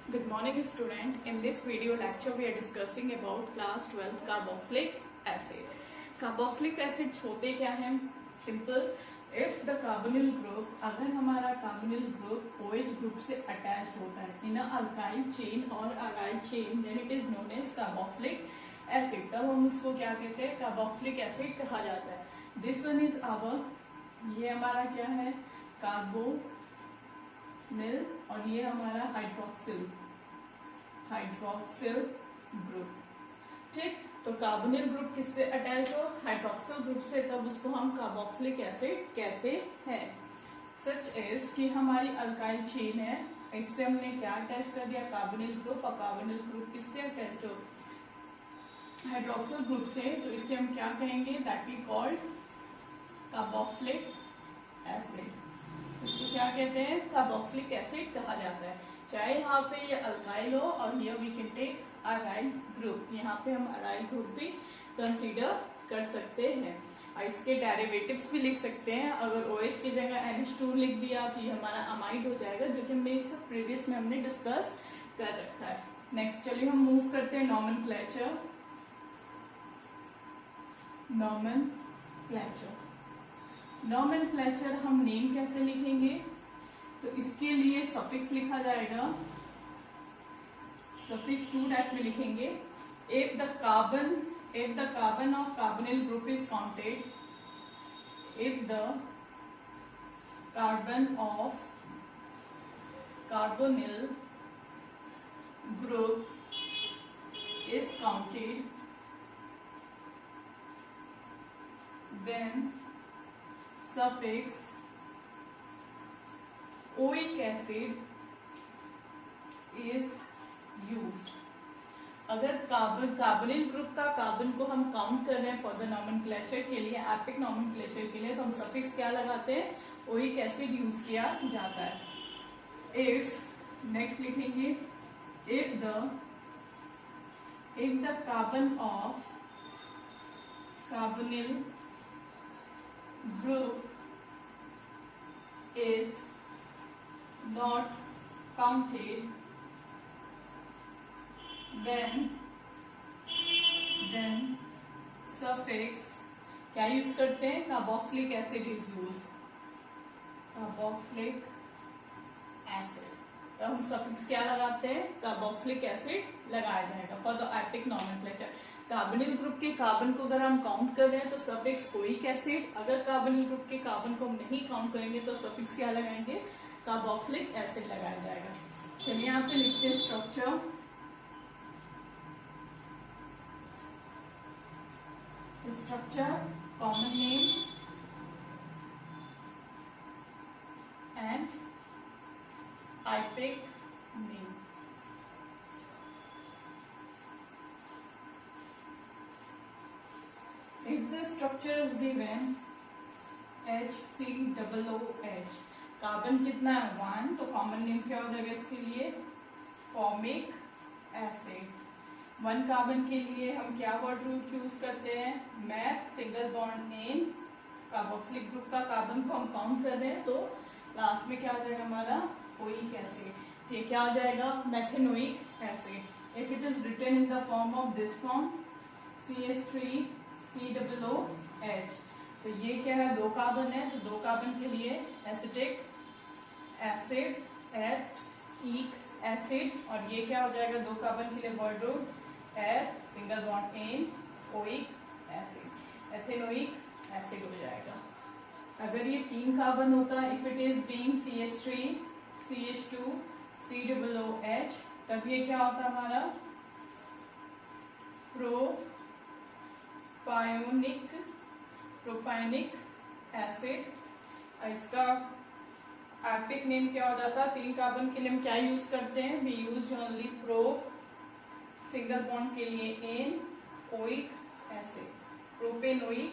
Good morning, student. In this video lecture, we are discussing about class 12 carboxylic acid. Carboxylic acids होते क्या हैं? Simple. If the carbonyl group, अगर हमारा carbonyl group OH group से attached होता है in a alkyl chain or aryl chain, then it is known as carboxylic acid. तब हम उसको क्या कहते हैं? Carboxylic acid कहा जाता है. This one is our, ये हमारा क्या है? कार्बो मिल और ये हमारा हाइड्रोक्सिल ग्रुप. ठीक, तो कार्बोनिल ग्रुप किससे अटैच हो? हाइड्रोक्सिल ग्रुप से, तब उसको हम कार्बोक्सिलिक एसिड कहते हैं. सच एज कि हमारी अल्काइल चेन है, इससे हमने क्या अटैच कर दिया? Carbonyl group. और कार्बोनिल ग्रुप किससे अटैच हो? हाइड्रोक्सिल ग्रुप से. तो इसे हम क्या कहेंगे? That we called carboxylic acid. इसको क्या कहते हैं? कार्बोक्सिलिक एसिड कहा जाता है. चाहे यहाँ पे ये अल्काइल हो और here we can take aryl group. यहाँ पे हम अराइल ग्रुप भी कंसीडर कर सकते हैं. और इसके डेरिवेटिव्स भी लिख सकते हैं. अगर OH की जगह NH2 लिख दिया तो ये हमारा अमाइड हो जाएगा, जो कि हमने इस प्रीवियस में हमने डिस्कस कर रखा है. नेक्स्ट चलिए हम मूव करते हैं नॉमेनक्लेचर. नॉमेनक्लेचर हम नेम कैसे लिखेंगे? तो इसके लिए सफिक्स लिखा जाएगा. सफिक्स टू डेट में लिखेंगे. If the carbon of carbonyl group is counted, if the carbon of carbonyl group is counted, then suffix oic acid is used. अगर कार्बोनिल ग्रुप का कार्बन को हम काउंट कर रहे हैं फॉर द नॉमेनक्लेचर के लिए, एपिक नॉमेनक्लेचर के लिए, तो हम सफिक्स क्या लगाते हैं? ओइक एसिड यूज किया जाता है. इफ नेक्स्ट लिखेंगे, if the carbon of carbonyl group is not counted, then suffix क्या यूज करते हैं? Carboxylic acid is use. Carboxylic acid. तो हम सफिक्स क्या लगाते हैं? कार्बोक्सिलिक एसिड लगाया जाएगा for the epic nomenclature. Carbonyl group के कार्बन को अगर हम काउंट कर रहे हैं तो सफिक्स ओइक एसिड. अगर कार्बोनिल ग्रुप के कार्बन को हम नहीं काउंट करेंगे तो सफिक्स क्या लगाएंगे? कार्बोक्सिलिक एसिड लगाया जाएगा. चलिए यहाँ पे लिखते हैं structure. Common name and epic name. If the structure is given HCOOH, carbon कितना है? 1. तो कॉमन नेम क्या हो जाएगा इसके लिए? Formic acid. 1 कार्बन के लिए हम क्या वर्ड यूज करते हैं? Math. Single bond name. Carboxylic group का कार्बन को हम काउंट कर रहे हैं तो लास्ट में क्या हो जाएगा हमारा? Oic acid. ठीक, क्या हो जाएगा? Methanoic acid. If it is written in the form of this form, CH3COOH. तो ये क्या है? 2 कार्बन है, तो 2 कार्बन के लिए एसिटिक एसिड, एस्टिक एसिड. और ये क्या हो जाएगा? 2 कार्बन के लिए word root eth, single bond ane, oic acid. Ethanoic acid हो जाएगा. अगर ये 3 कार्बन होता, if it is being CH3 CH2 COOH, तब ये क्या होता हमारा? Propionic acid. इसका एपिक नेम क्या हो जाता? 3 कार्बन के लिए हम क्या यूज करते हैं? We use only pro. Single bond के लिए ane, oic acid. Propanoic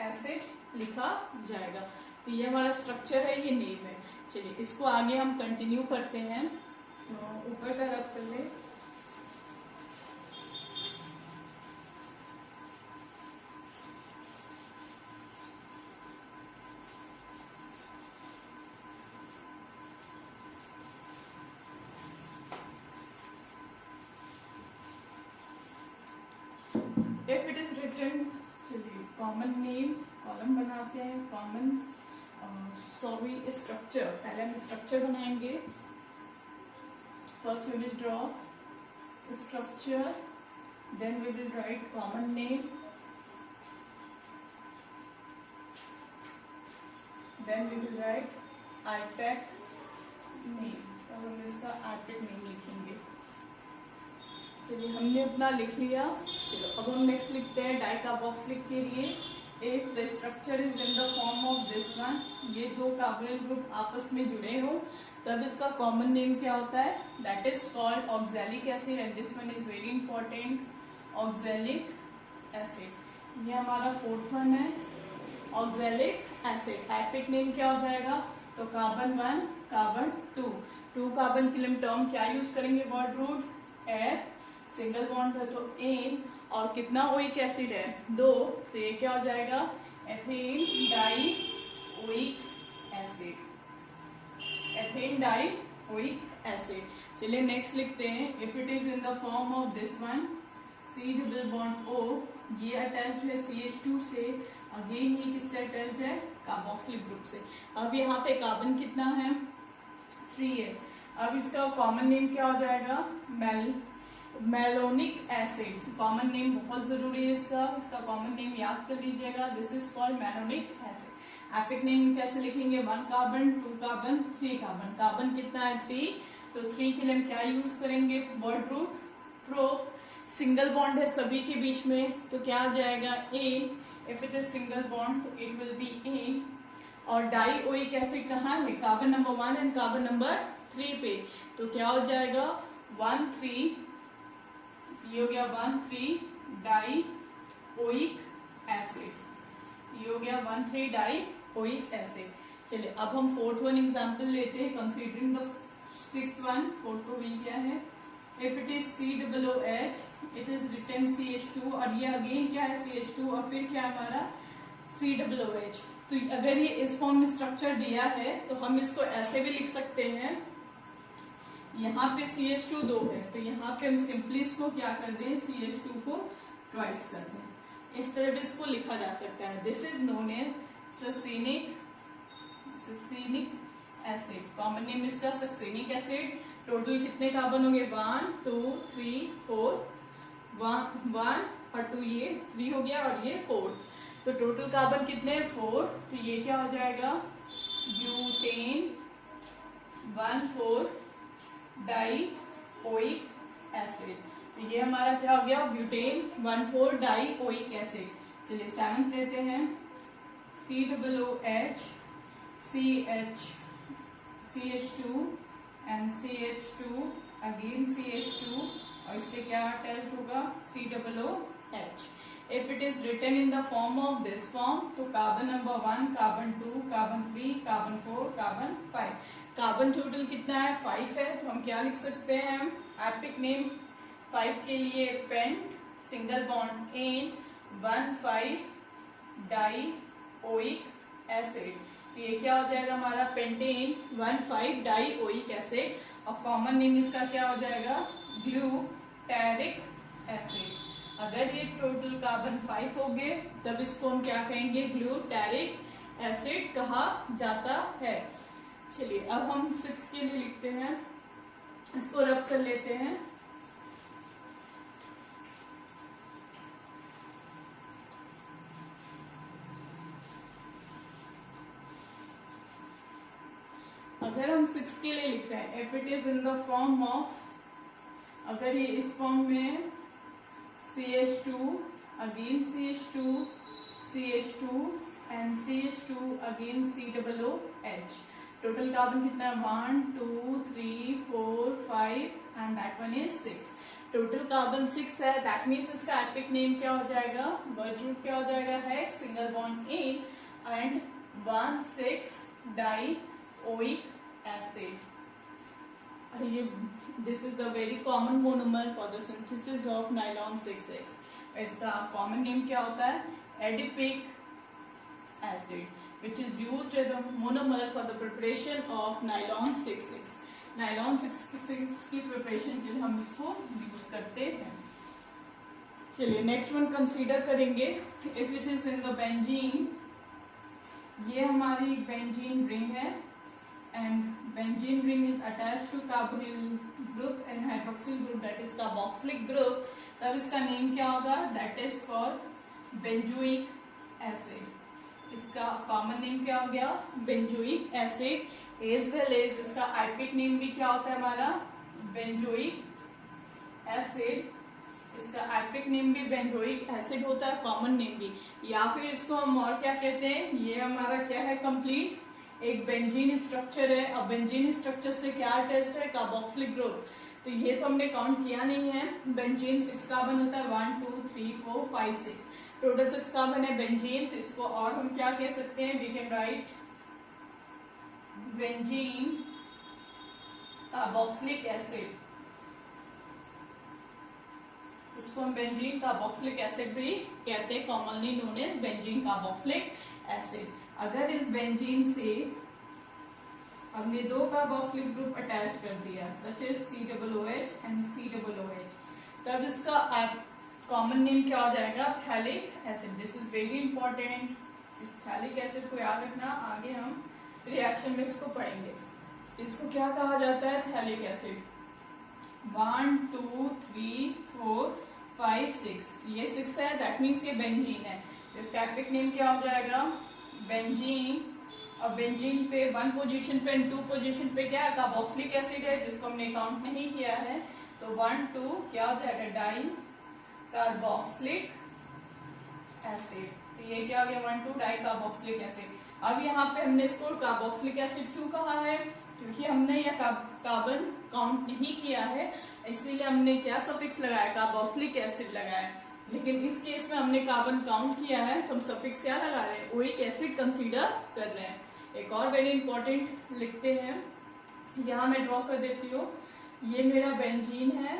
acid लिखा जाएगा. तो ये हमारा स्ट्रक्चर है, ये नेम है. चलिए इसको आगे हम कंटिन्यू करते हैं. ऊपर का रख कर ले. इफ इट इज रिटन, चलिए कॉमन नेम कॉलम बनाते हैं, कॉमन सॉरी स्ट्रक्चर, पहले हम स्ट्रक्चर बनाएंगे। First we will draw structure, then we will write common name, then we will write IUPAC name, अब हम इसका आईपैक नेम लिखेंगे। चलिए हमने अपना लिख लिया। चलो अब हम नेक्स्ट लिखते हैं डाई कार्बोक्सिलिक के लिए। If the structure is in the form of this one, ये दो कार्बोनिल ग्रुप आपस में जुड़े हो तब इसका कॉमन नेम क्या होता है, that is called oxalic acid and this one is very important, oxalic acid. ये हमारा फोर्थ वन है ऑक्सैलिक एसिड। आईपैक नेम क्या हो जाएगा, तो कार्बन 1 कार्बन 2 कार्बन के लिए हम टर्म क्या यूज करेंगे, word root eth, single bond है तो एन, और कितना ओइक एसिड है 2, तो ये क्या हो जाएगा ethane di oic acid, ethane di oic acid. चलिए नेक्स्ट लिखते हैं। If it is in the form of this one, C double bond O, ये अटैच्ड है CH2 से, अगेन ये किससे अटैच्ड है, कार्बोक्सिलिक ग्रुप से। अब यहाँ पे कार्बन कितना है 3 है। अब इसका कॉमन नेम क्या हो जाएगा, मेलोनिक एसिड। कॉमन नेम बहुत जरूरी है इसका कॉमन नेम याद कर लीजिएगा, this is called malonic acid. Epic name कैसे लिखेंगे, 1 कार्बन 2 कार्बन 3 कार्बन, कार्बन कितना है 3, तो 3 के लिए हम क्या यूज करेंगे, word root pro, single bond है सभी के बीच में तो क्या आ जाएगा ane, if it is single bond तो इट विल बी एन। और डाई ओइक एसिड कहाँ है, carbon number 1 and carbon number 3 पे, तो क्या हो जाएगा 1,3, ये हो गया 1,3 डाई ओइक एसिड, ये हो गया 1,3 डाई ओइक एसिड। चलिए अब हम फोर्थ वन एग्जांपल लेते हैं, considering the 6th one. Fourth को भी क्या है, if it is COOH, it is written CH2, और ये अगेन क्या है CH2, और फिर क्या हमारा COOH। तो अगर ये इस फॉर्म में स्ट्रक्चर दिया है तो हम इसको ऐसे भी लिख सकते हैं, यहाँ पे CH2 2 है तो यहाँ पे हम सिंपली इसको क्या कर दें, CH2 को ट्वाइस कर दें, इस तरह भी इसको लिखा जा सकता है। This is known as succinic acid, common name इसका सक्सेनिक एसिड। टोटल कितने कार्बन हो गए, 1 2 3 4, 1 और 2, ये 3 हो गया और ये 4, तो टोटल कार्बन कितने 4, तो ये क्या हो जाएगा ब्यूटेन 1,4 डाई ओइक एसिड। तो ये हमारा क्या हो गया ब्यूटेन 1,4 डाई ओइक एसिड। चलिए 7th लेते हैं, COOH CH2 and CH2 again CH2, और इससे क्या अटैच होगा COOH। If it is written in the form of this form, तो carbon number 1 carbon 2 carbon 3 carbon 4 carbon 5, carbon total कितना है 5 है, तो हम क्या लिख सकते हैं, एपिक नेम 5 के लिए pent, single bond ane 1,5 di oic acid, तो ये क्या हो जाएगा हमारा पेंटेन 1,5 डाई ओइक एसिड, और कॉमन नेम इसका क्या हो जाएगा ग्लूटैरिक एसिड। अगर ये टोटल कार्बन 5 हो गए तब इसको हम क्या कहेंगे, ग्लूटैरिक एसिड कहा जाता है। चलिए अब हम 6 के लिए लिखते हैं, इसको रब कर लेते हैं। अगर हम 6 के लिए लिख रहे हैं, if it is in the form of, अगर ये इस फॉर्म में CH2 again CH2 CH2 and CH2 again COOH, total carbon कितना है 1 2 3 4 5 and that one is 6, total carbon 6 है, दैट मीन्स इसका एपिक नेम क्या हो जाएगा, वर्ड रूट क्या हो जाएगा hex, single bond ane and 1,6 di oic acid. ये this is the very common monomer for the synthesis of nylon 6,6। इसका कॉमन नेम क्या होता है, adipic acid, which is used as a monomer for the preparation of nylon 6,6। Nylon 6,6 की preparation के लिए हम इसको यूज करते हैं। चलिए नेक्स्ट वन कंसीडर करेंगे। If it is in the benzene, ये हमारी बेंजीन रिंग है and benzene ring is attached to carbonyl group and hydroxyl group that is carboxylic group, तब इसका नेम क्या होगा? That is called benzoic acid. इसका common name क्या हो गया? Benzoic acid. As well as इसका आइपिक नेम भी क्या होता है हमारा? Benzoic acid. इसका आइपिक नेम भी बेंजोइक एसिड होता है, कॉमन नेम भी। या फिर इसको हम और क्या कहते हैं? ये हमारा क्या है? कंप्लीट एक बेंजीन स्ट्रक्चर है। अब बेंजीन स्ट्रक्चर से क्या अटैच्ड है? Carboxylic group. तो ये तो हमने काउंट किया नहीं है। बेंजीन 6 कार्बन होता है, 1 2 3 4 5 6, टोटल 6 कार्बन है बेंजीन। तो इसको और हम क्या कह सकते हैं? We can write benzene carboxylic acid. इसको हम बेंजीन कार्बोक्सिलिक एसिड भी कहते हैं, commonly known as benzene carboxylic acid. अगर इस बेंजीन से हमने 2 कार्बोक्सिलिक ग्रुप अटैच कर दिया such as COOH and COOH, तब इसका कॉमन नेम क्या हो जाएगा? Phthalic acid. This is very important. इस थैलिक एसिड को याद रखना, आगे हम रिएक्शन में इसको पढ़ेंगे। इसको क्या कहा जाता है? Phthalic acid. 1 2 3 4 5 6, ये 6 है, दैट मीन्स ये बेंजीन है। इसका एपिक नेम क्या हो जाएगा? बेंजीन। और बेंजीन पे 1 पोजीशन पे 2 पोजीशन पे क्या है? कार्बोक्सिलिक एसिड है, जिसको हमने काउंट नहीं किया है। तो 1 2 क्या हो जाएगा? Di carboxylic acid. तो ये क्या हो गया? 1 2 डाई कार्बोक्सिलिक एसिड। अब यहाँ पे हमने इसको कार्बोक्सिलिक एसिड क्यों कहा है? क्योंकि हमने यह कार्बन काउंट नहीं किया है, इसीलिए हमने क्या सफिक्स लगाया? कार्बोक्सिलिक एसिड लगाया। लेकिन इस केस में हमने कार्बन काउंट किया है, तो हम सफिक्स क्या लगा रहे हैं? ओइक एसिड कंसीडर कर रहे हैं। एक और वेरी इंपॉर्टेंट लिखते हैं, यहाँ मैं ड्रॉ कर देती हूँ। ये मेरा बेंजीन है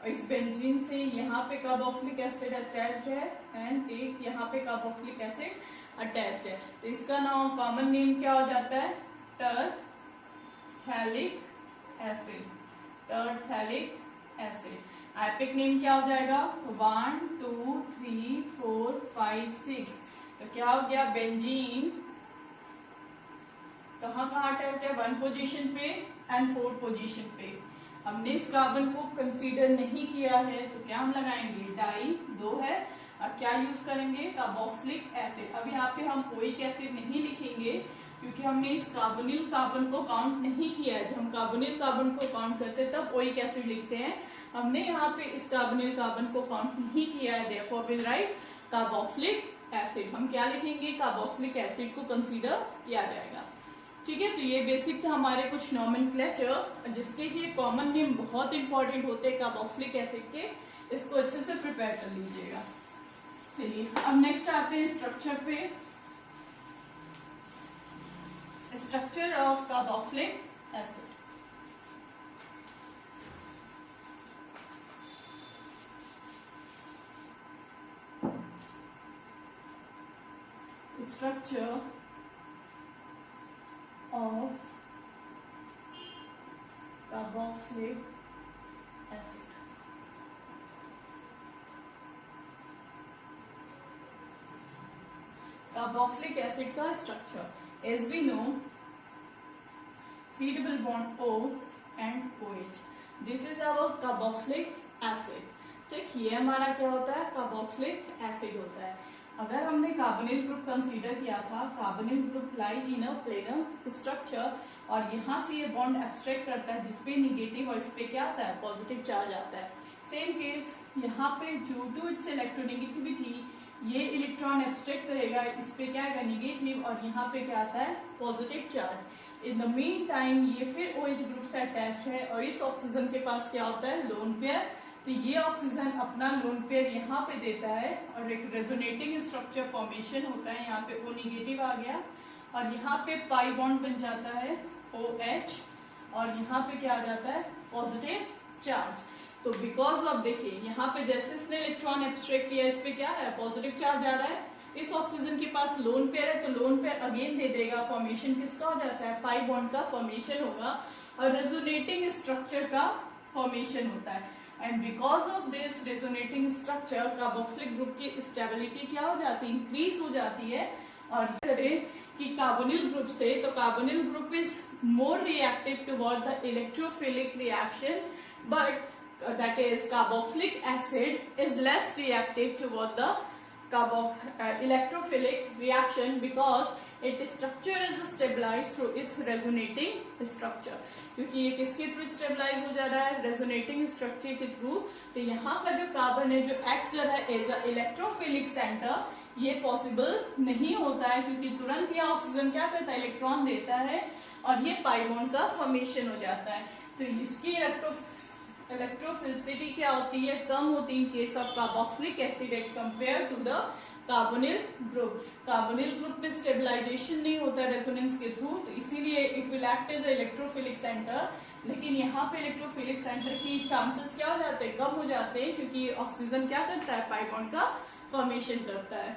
और इस बेंजीन से यहाँ पे कार्बोक्सिलिक एसिड अटैच्ड है एंड एक यहाँ पे कार्बोक्सिलिक एसिड अटैच्ड है। तो इसका नाम कॉमन नेम क्या हो जाता है? टरथैलिक एसिड। टरथैलिक एसिड। आइपिक नेम क्या हो जाएगा? 1 2 3 4 5 6। तो क्या हो गया? बेंजीन कहाँ कहाँ अटैच है? 1 पोजीशन पे एंड 4 पोजीशन पे। हमने इस कार्बन को कंसीडर नहीं किया है, तो क्या हम लगाएंगे? डाई 2 है। अब क्या यूज करेंगे? Carboxylic acid. अब यहाँ पे हम ओइक एसिड नहीं लिखेंगे, क्योंकि हमने इस कार्बोनिल कार्बन को काउंट नहीं किया है। जब हम कार्बोनिल कार्बन को काउंट करते हैं तब ओइक एसिड लिखते हैं। हमने यहाँ पे इस कार्बोनिल कार्बन को काउंट नहीं किया है, therefore will write carboxylic acid. हम क्या लिखेंगे? कार्बोक्सिलिक एसिड को कंसीडर किया जाएगा। ठीक है, तो ये बेसिक था हमारे कुछ नॉमेनक्लेचर, जिसके कि कॉमन नेम बहुत इंपॉर्टेंट होते हैं कार्बोक्सिलिक एसिड के। इसको अच्छे से प्रिपेयर कर लीजिएगा। चलिए अब नेक्स्ट आते हैं स्ट्रक्चर पे। Structure of carboxylic acid. Structure of carboxylic acid. Carboxylic acid का structure, as we know, C double bond O and OH. This is our carboxylic acid. ठीक, ये हमारा क्या होता है? कार्बोक्सिलिक एसिड होता है। अगर हमने कार्बोनिल ग्रुप कंसीडर किया था, कार्बोनिल ग्रुप लाई इन अ प्लेनर स्ट्रक्चर, और यहाँ से ये बॉन्ड एब्स्ट्रैक्ट करता है जिसपे निगेटिव और इस पे क्या आता है? पॉजिटिव चार्ज आता है। सेम केस यहाँ पे ड्यू टू इट्स इलेक्ट्रोनेगेटिविटी ये इलेक्ट्रॉन एब्स्ट्रैक्ट करेगा, इस पे क्या आएगा? निगेटिव, और यहाँ पे क्या आता है? Positive charge. In the mean time ये फिर OH ग्रुप से अटैच्ड है और इस ऑक्सीजन के पास क्या होता है? Lone pair. तो ये ऑक्सीजन अपना लोन पेयर यहाँ पे देता है और एक रेजोनेटिंग स्ट्रक्चर फॉर्मेशन होता है। यहाँ पे O निगेटिव आ गया और यहाँ पे पाई बॉन्ड बन जाता है OH, और यहाँ पे क्या आ जाता है? Positive charge. तो बिकॉज ऑफ, देखिए यहाँ पे जैसे इसने इलेक्ट्रॉन एब्स्ट्रैक्ट किया, इस पे क्या है? पॉजिटिव चार्ज आ रहा है। इस ऑक्सीजन के पास लोन पेयर है, तो लोन पेयर अगेन दे देगा। फॉर्मेशन किसका हो जाता है? पाई बॉन्ड का फॉर्मेशन होगा और रेजोनेटिंग स्ट्रक्चर का फॉर्मेशन होता है। And because of this resonating structure carboxylic group की स्टेबिलिटी क्या हो जाती है, इंक्रीज हो जाती है। और कि कार्बोनिल ग्रुप से, तो carbonyl group is more reactive toward the electrophilic reaction, but that is carboxylic acid is less reactive toward the electrophilic reaction because its structure is stabilized through its resonating structure। क्योंकि ये किसके through stabilise हो जा रहा है, resonating structure के through. तो यहाँ का जो कार्बन है जो एक्ट कर रहा है एज अ इलेक्ट्रोफिलिक सेंटर, ये पॉसिबल नहीं होता है क्योंकि तुरंत ये ऑक्सीजन क्या करता है, इलेक्ट्रॉन देता है और ये पाई बॉन्ड का फॉर्मेशन हो जाता है। तो इसकी इलेक्ट्रोफिलिसिटी क्या होती है, कम होती है in case of carboxylic acid at compare to the carbonyl group. Carbonyl group में स्टेबलाइजेशन नहीं होता है रेजोनेंस के थ्रू, तो इसीलिए it will act as electrophilic centre. लेकिन यहाँ पे इलेक्ट्रोफिलिक सेंटर की चांसेस क्या हो जाते हैं, कम हो जाते हैं, क्योंकि ऑक्सीजन क्या करता है, पाई बॉन्ड का फॉर्मेशन करता है।